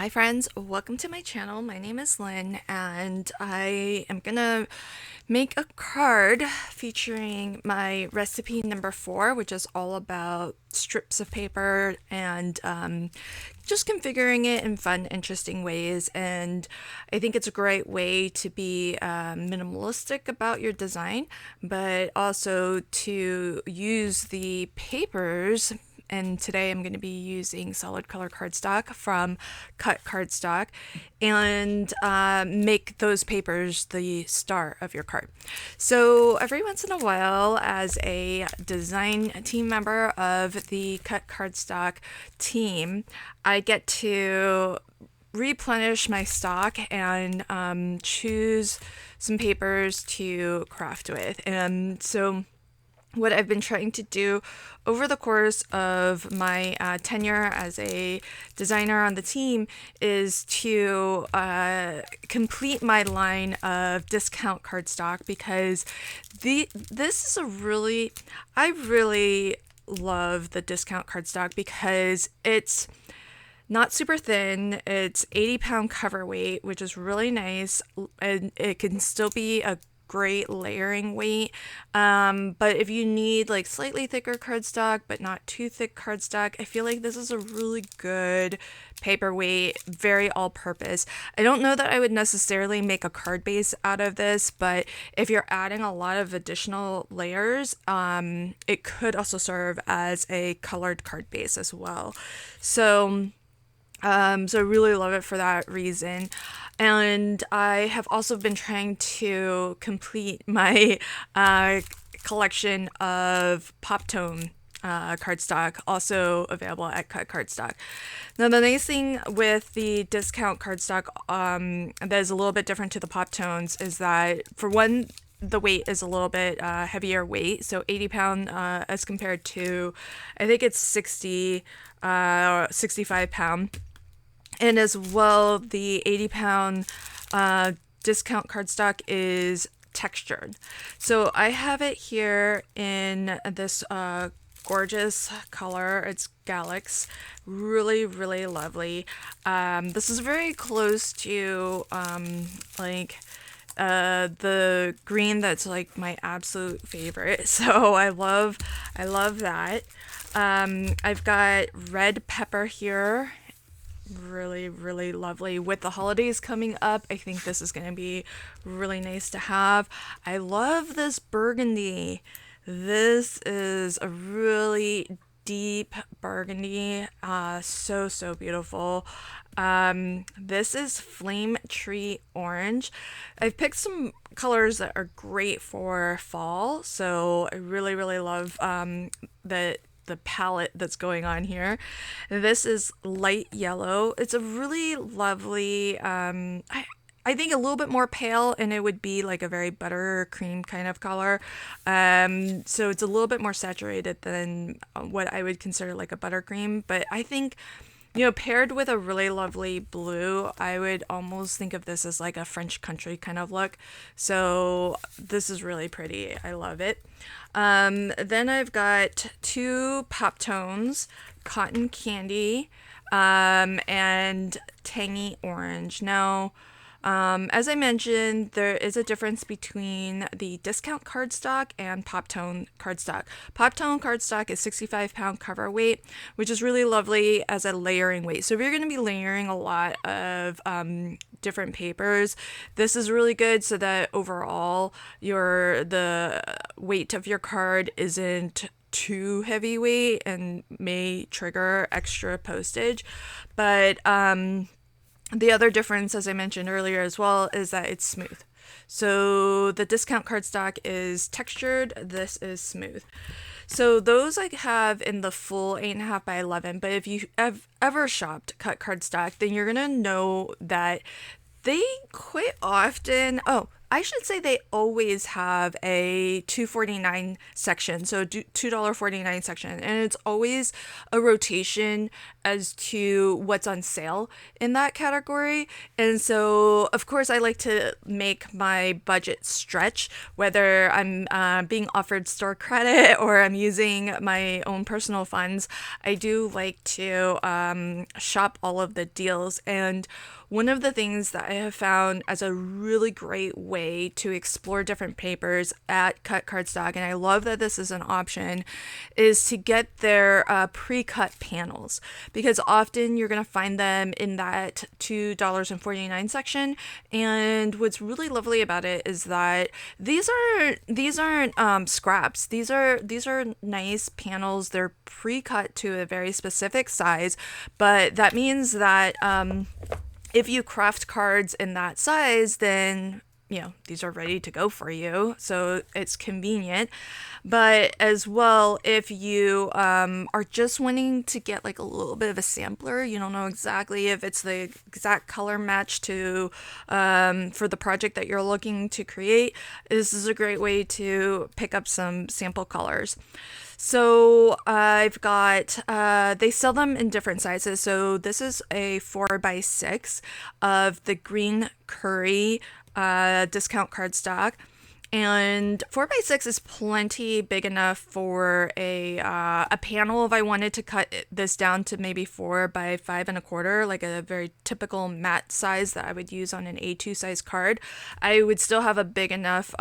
Hi friends, welcome to my channel. My name is Lynn and I am gonna make a card featuring my recipe number 4, which is all about strips of paper and just configuring it in fun, interesting ways. And I think it's a great way to be minimalistic about your design, but also to use the papers. And today I'm going to be using solid color cardstock from Cut Cardstock and make those papers the star of your card. So every once in a while, as a design team member of the Cut Cardstock team, I get to replenish my stock and choose some papers to craft with. And so what I've been trying to do over the course of my tenure as a designer on the team is to complete my line of discount cardstock, because this is I really love the discount cardstock because it's not super thin. It's 80-pound cover weight, which is really nice, and it can still be a great layering weight. But if you need like slightly thicker cardstock but not too thick cardstock, I feel like this is a really good paperweight, very all-purpose. I don't know that I would necessarily make a card base out of this, but if you're adding a lot of additional layers, it could also serve as a colored card base as well. So I really love it for that reason. And I have also been trying to complete my collection of pop tone cardstock, also available at Cut Cardstock. Now, the nice thing with the discount cardstock that is a little bit different to the pop tones is that, for one, the weight is a little bit heavier weight, so 80-pound as compared to, I think it's 65-pound. And as well, the 80-pound discount cardstock is textured. So I have it here in this gorgeous color. It's Galax. Really, really lovely. This is very close to the green that's like my absolute favorite. So I love that. I've got red pepper here. Really, really lovely. With the holidays coming up, I think this is going to be really nice to have. I love this burgundy. This is a really deep burgundy. So beautiful. This is Flame Tree Orange. I've picked some colors that are great for fall, so I really, really love the palette that's going on here. This is light yellow. It's a really lovely, I think a little bit more pale, and it would be like a very buttercream kind of color. So it's a little bit more saturated than what I would consider like a buttercream, but I think, you know, paired with a really lovely blue, I would almost think of this as like a French country kind of look. So this is really pretty. I love it. Then I've got 2 pop tones, Cotton Candy, and Tangy Orange. Now, as I mentioned, there is a difference between the discount cardstock and pop tone cardstock. Pop tone cardstock is 65-pound cover weight, which is really lovely as a layering weight. So if you're going to be layering a lot of different papers, this is really good, so that overall the weight of your card isn't too heavyweight and may trigger extra postage. But the other difference, as I mentioned earlier as well, is that it's smooth. So the discount cardstock is textured, this is smooth. So those I have in the full 8.5 by 11, but if you have ever shopped Cut Cardstock, then you're gonna know that they quite often, I should say they always have a $2.49 section, so $2.49 section, and it's always a rotation as to what's on sale in that category. And so, of course, I like to make my budget stretch, whether I'm being offered store credit or I'm using my own personal funds. I do like to shop all of the deals. And one of the things that I have found as a really great way to explore different papers at Cut Cardstock, and I love that this is an option, is to get their pre-cut panels, because often you're going to find them in that $2.49 section. And what's really lovely about it is that these aren't scraps. These are nice panels. They're pre-cut to a very specific size, but that means that if you craft cards in that size, then these are ready to go for you. So it's convenient. But as well, if you are just wanting to get like a little bit of a sampler, you don't know exactly if it's the exact color match to for the project that you're looking to create, this is a great way to pick up some sample colors. So I've got, they sell them in different sizes. So this is a 4x6 of the green curry discount cardstock. And 4x6 is plenty big enough for a panel if I wanted to cut this down to maybe 4x5 1/4, like a very typical matte size that I would use on an A2 size card. I would still have a big enough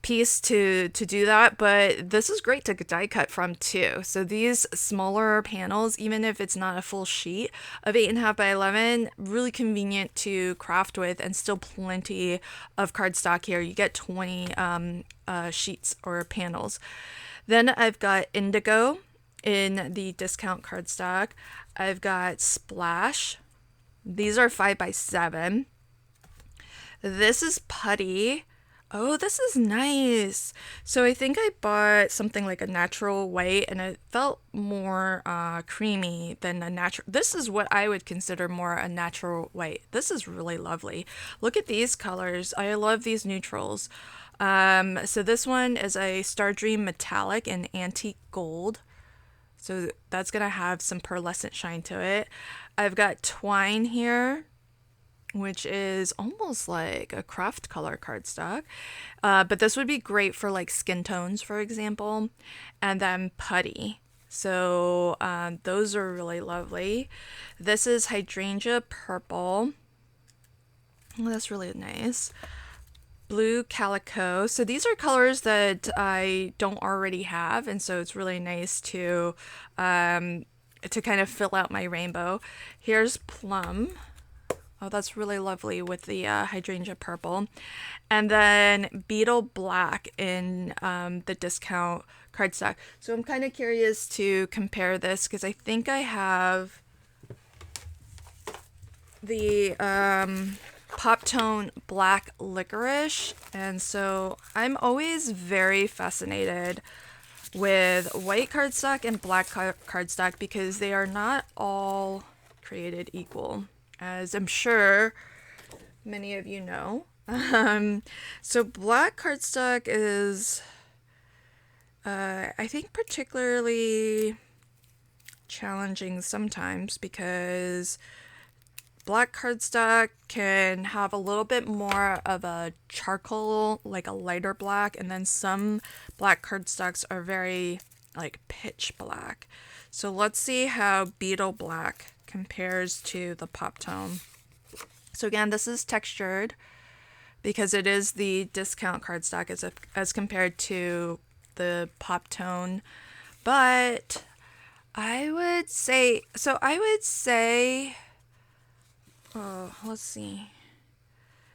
piece to do that, but this is great to die cut from too. So these smaller panels, even if it's not a full sheet of 8.5 by 11, really convenient to craft with, and still plenty of cardstock here. You get 20 sheets or panels. Then I've got indigo in the discount cardstock. I've got splash. These are 5x7. This is putty. Oh, this is nice. So I think I bought something like a natural white, and it felt more creamy than a natural. This is what I would consider more a natural white. This is really lovely. Look at these colors. I love these neutrals. So this one is a Star Dream Metallic and Antique Gold. So that's going to have some pearlescent shine to it. I've got twine here, which is almost like a craft color cardstock. But this would be great for like skin tones, for example. And then putty. So those are really lovely. This is hydrangea purple. Oh, that's really nice. Blue calico. So these are colors that I don't already have, and so it's really nice to kind of fill out my rainbow. Here's plum. Oh, that's really lovely with the hydrangea purple. And then beetle black in the discount cardstock. So I'm kind of curious to compare this, because I think I have the Pop Tone Black Licorice. And so I'm always very fascinated with white cardstock and black cardstock, because they are not all created equal, as I'm sure many of you know. So black cardstock is, I think, particularly challenging sometimes, because black cardstock can have a little bit more of a charcoal, like a lighter black, and then some black cardstocks are very like pitch black. So let's see how beetle black compares to the Pop Tone. So again, this is textured because it is the discount cardstock as compared to the Pop Tone. But I would say, oh, let's see.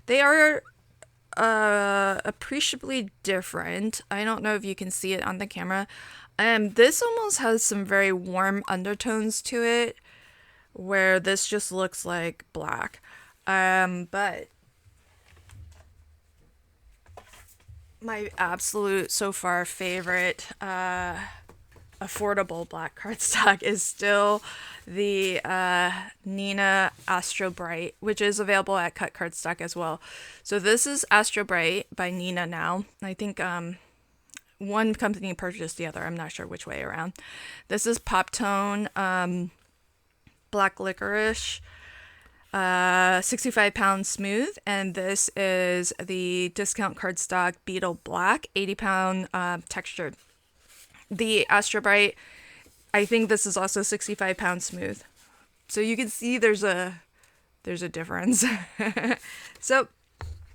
They are appreciably different. I don't know if you can see it on the camera. This almost has some very warm undertones to it, where this just looks like black. But my absolute so far favorite affordable black cardstock is still the Nina Astro Bright, which is available at Cut Cardstock as well. So this is Astro Bright by Nina now. I think one company purchased the other. I'm not sure which way around. This is Pop Tone Black Licorice, 65 pound smooth, and this is the discount cardstock Beetle Black, 80 pound textured. The Astro Bright, I think this is also 65 pound smooth. So you can see there's a difference. So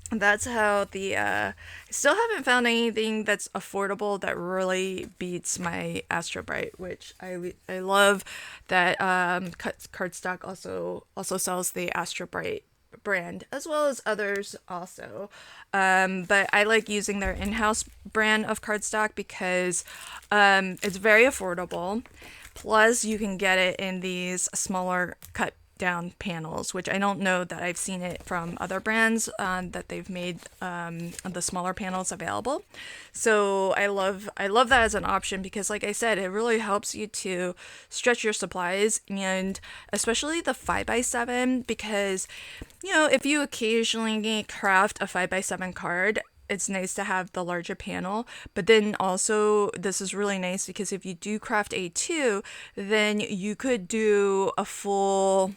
that's how the I still haven't found anything that's affordable that really beats my Astro Bright, which I love that Cardstock also sells the Astro Bright brand as well as others also. But I like using their in-house brand of cardstock because it's very affordable. Plus, you can get it in these smaller cut down panels, which I don't know that I've seen it from other brands that they've made the smaller panels available. So I love that as an option because, like I said, it really helps you to stretch your supplies, and especially the 5x7, because if you occasionally craft a 5x7 card, it's nice to have the larger panel. But then also this is really nice because if you do craft A2, then you could do a full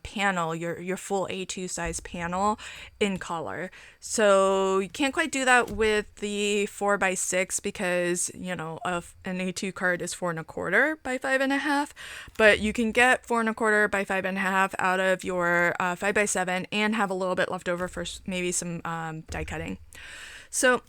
panel, your full A2 size panel in color. So you can't quite do that with the 4x6 because an A2 card is 4.25 by 5.5, but you can get 4.25 by 5.5 out of your 5x7 and have a little bit left over for maybe some die cutting. So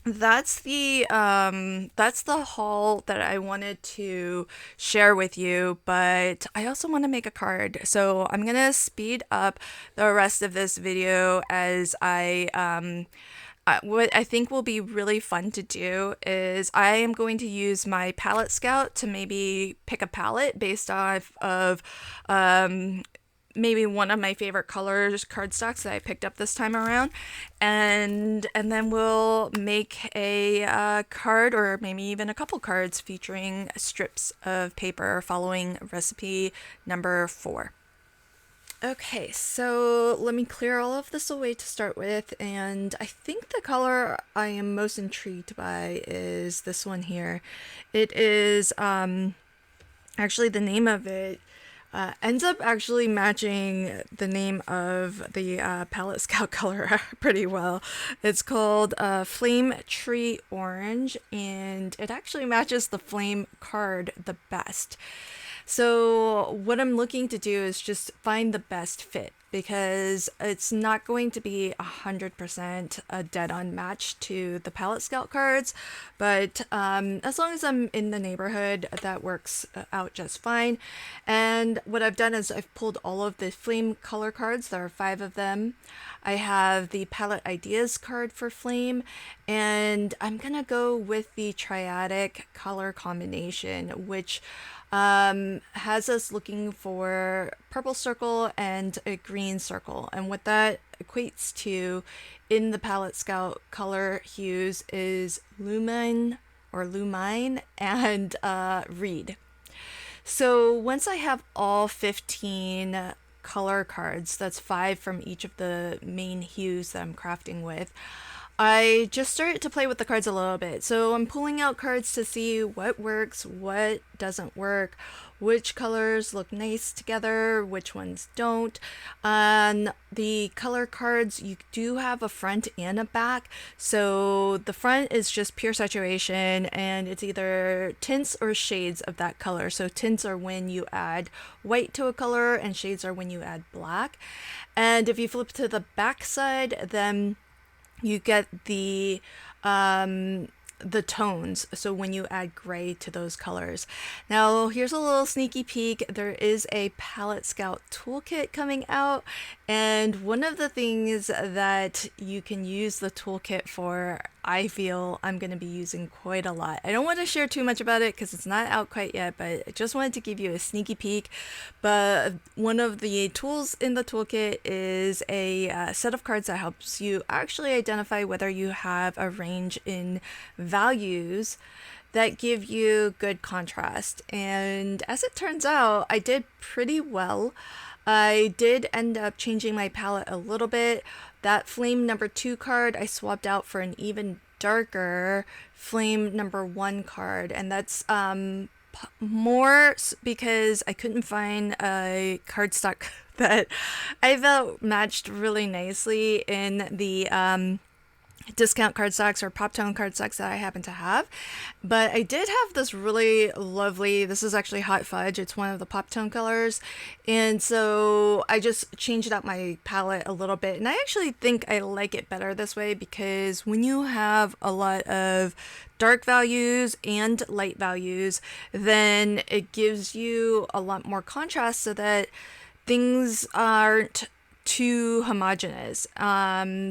that's the haul that I wanted to share with you, but I also want to make a card. So I'm gonna speed up the rest of this video as what I think will be really fun to do is I am going to use my palette scout to maybe pick a palette based off of maybe one of my favorite colors cardstocks that I picked up this time around, and then we'll make a card or maybe even a couple cards featuring strips of paper following recipe number 4. Okay, so let me clear all of this away to start with, and I think the color I am most intrigued by is this one here. It is actually the name of it ends up actually matching the name of the palette scout color pretty well. It's called Flame Tree Orange, and it actually matches the flame card the best. So what I'm looking to do is just find the best fit, because it's not going to be 100% a dead-on match to the palette scout cards, but as long as I'm in the neighborhood, that works out just fine. And what I've done is I've pulled all of the flame color cards. There are 5 of them. I have the Palette Ideas card for flame, and I'm gonna go with the triadic color combination, which has us looking for purple circle and a green circle. And what that equates to in the Palette Scout color hues is Lumine and Reed. So once I have all 15 color cards, that's 5 from each of the main hues that I'm crafting with, I just started to play with the cards a little bit. So I'm pulling out cards to see what works, what doesn't work, which colors look nice together, which ones don't. On the color cards, you do have a front and a back. So the front is just pure saturation, and it's either tints or shades of that color. So tints are when you add white to a color, and shades are when you add black. And if you flip to the back side, then you get the tones, so when you add gray to those colors. Now here's a little sneaky peek. There is a Palette Scout toolkit coming out, and one of the things that you can use the toolkit for, I feel I'm going to be using quite a lot. I don't want to share too much about it because it's not out quite yet, but I just wanted to give you a sneaky peek. But one of the tools in the toolkit is a set of cards that helps you actually identify whether you have a range in values that give you good contrast. And as it turns out, I did pretty well. I did end up changing my palette a little bit. That flame number 2 card I swapped out for an even darker flame number 1 card, and that's more because I couldn't find a cardstock that I felt matched really nicely in the discount cardstocks or pop tone cardstocks that I happen to have. But I did have this really lovely, this is actually Hot Fudge, it's one of the pop tone colors, and so I just changed out my palette a little bit, and I actually think I like it better this way, because when you have a lot of dark values and light values, then it gives you a lot more contrast so that things aren't too homogeneous,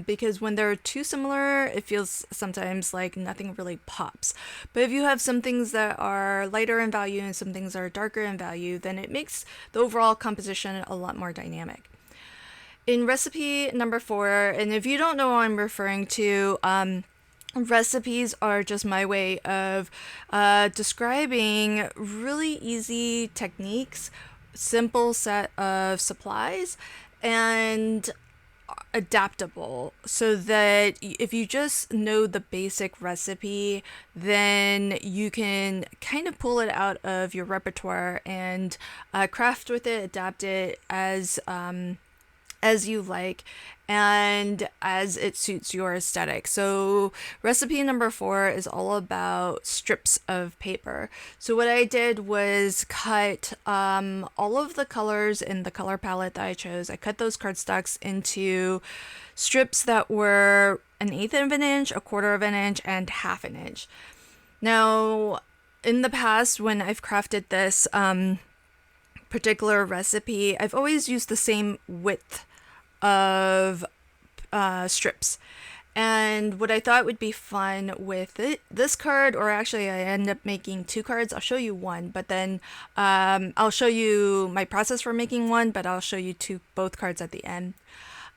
because when they're too similar, it feels sometimes like nothing really pops. But if you have some things that are lighter in value and some things that are darker in value, then it makes the overall composition a lot more dynamic. In recipe number 4, and if you don't know what I'm referring to, recipes are just my way of describing really easy techniques, simple set of supplies, and adaptable, so that if you just know the basic recipe, then you can kind of pull it out of your repertoire and craft with it, adapt it as you like and as it suits your aesthetic. So recipe number 4 is all about strips of paper. So what I did was cut all of the colors in the color palette that I chose. I cut those cardstocks into strips that were 1/8 of an inch, 1/4 of an inch, and 1/2 an inch. Now, in the past, when I've crafted this particular recipe, I've always used the same width of strips. And what I thought would be fun with this card, or actually I end up making 2 cards. I'll show you one, but then I'll show you my process for making one, but I'll show you both cards at the end.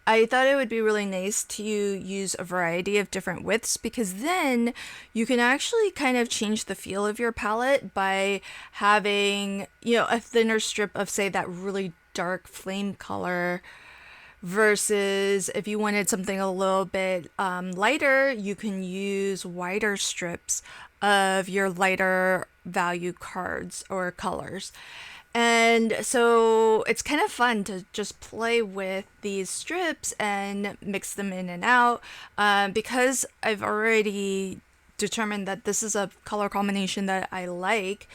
I thought it would be really nice to use a variety of different widths, because then you can actually kind of change the feel of your palette by having, a thinner strip of, say, that really dark flame color, versus if you wanted something a little bit lighter, you can use wider strips of your lighter value cards or colors. And so it's kind of fun to just play with these strips and mix them in and out, because I've already determined that this is a color combination that I like.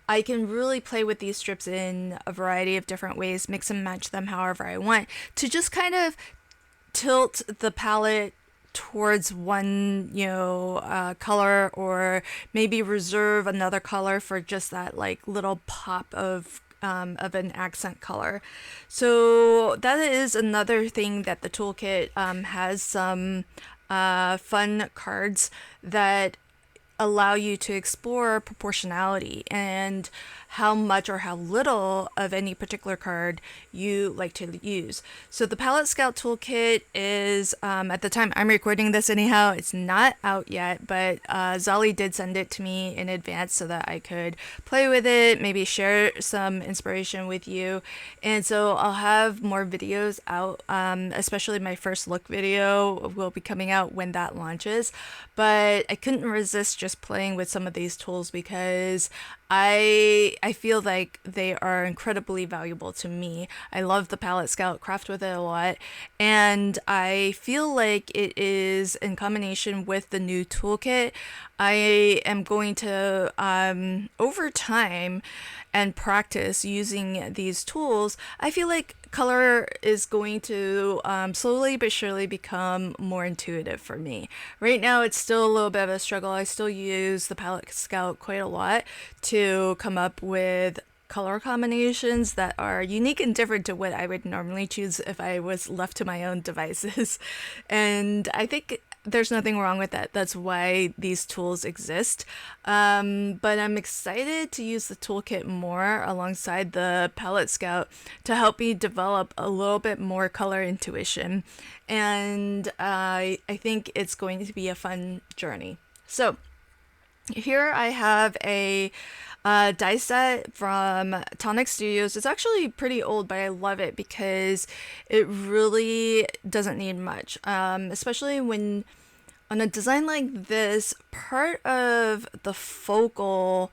I can really play with these strips in a variety of different ways, mix and match them however I want, to just kind of tilt the palette towards one, color, or maybe reserve another color for just that like little pop of an accent color. So that is another thing that the toolkit has some fun cards that allow you to explore proportionality and how much or how little of any particular card you like to use. So the Palette Scout Toolkit is, at the time I'm recording this anyhow, it's not out yet, but Zali did send it to me in advance so that I could play with it, maybe share some inspiration with you. And so I'll have more videos out, especially my first look video will be coming out when that launches. But I couldn't resist just playing with some of these tools because I feel like they are incredibly valuable to me. I love the Palette Scout, craft with it a lot, and I feel like it is in combination with the new toolkit. I am going to, over time and practice using these tools, I feel like color is going to slowly but surely become more intuitive for me. Right now it's still a little bit of a struggle. I still use the Palette Scout quite a lot to come up with color combinations that are unique and different to what I would normally choose if I was left to my own devices. And I think there's nothing wrong with that. That's why these tools exist. But I'm excited to use the toolkit more alongside the Palette Scout to help me develop a little bit more color intuition. And I think it's going to be a fun journey. So Here I have a die set from Tonic Studios. It's actually pretty old, but I love it because it really doesn't need much, especially when on a design like this, part of the focal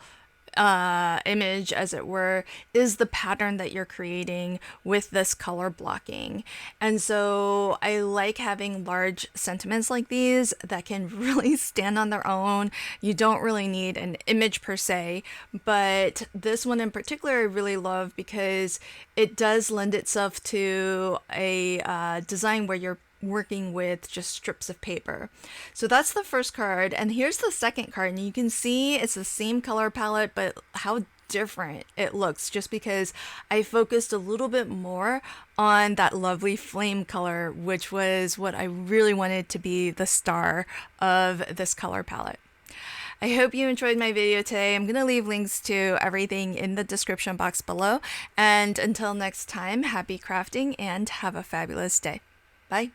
image, as it were, is the pattern that you're creating with this color blocking. And so I like having large sentiments like these that can really stand on their own. You don't really need an image per se, but this one in particular I really love because it does lend itself to a design where you're working with just strips of paper. So that's the first card, and here's the second card, and you can see it's the same color palette, but how different it looks just because I focused a little bit more on that lovely flame color, which was what I really wanted to be the star of this color palette. I hope you enjoyed my video today. I'm going to leave links to everything in the description box below. And until next time, happy crafting and have a fabulous day. Bye.